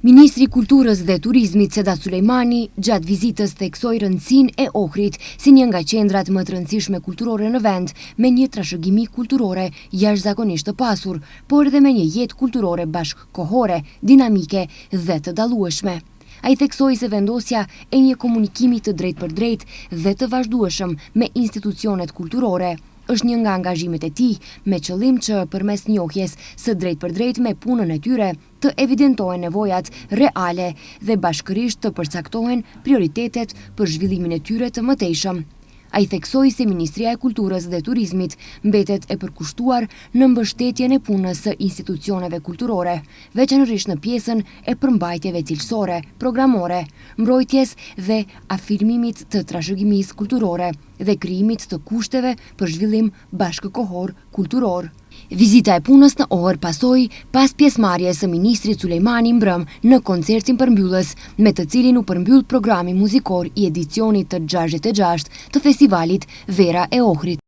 Ministri i Kulturës dhe Turizmit Sedat Sulejmani gjatë vizitës theksoi rëndësinë e Ohrit si një nga qendrat më të rëndësishme kulturore në vend, me një trashëgimi kulturore jashtëzakonisht të pasur, por edhe me një jetë kulturore bashkëkohore, dinamike dhe të dallueshme. Ai theksoi se vendosja e një komunikimi të drejtpërdrejtë dhe të vazhdueshëm me institucionet kulturore është një nga angazhimet e tij, me qëllim që përmes njohjes së drejtpërdrejtë me punën e tyre të evidentohen nevojat reale dhe bashkërisht të përcaktohen prioritetet për zhvillimin e tyre të mëtejshëm. Ai theksoi se Ministria e Kulturës dhe Turizmit mbetet e përkushtuar në mbështetjen e punës së institucioneve kulturore, veçanërisht në pjesën e përmbajtjeve cilësore, programore, mbrojtjes dhe afirmimit të trashëgimisë kulturore dhe krijimit të kushteve për zhvillim bashkëkohor kulturor. Vizita e punës në Ohër pasoi pas pjesëmarrjes së ministrit Sulejmani mbrëm në koncertin përmbyllës, me të cilin u përmbyll programi muzikor i edicionit të 66 të festivalit Vera e Ohrit.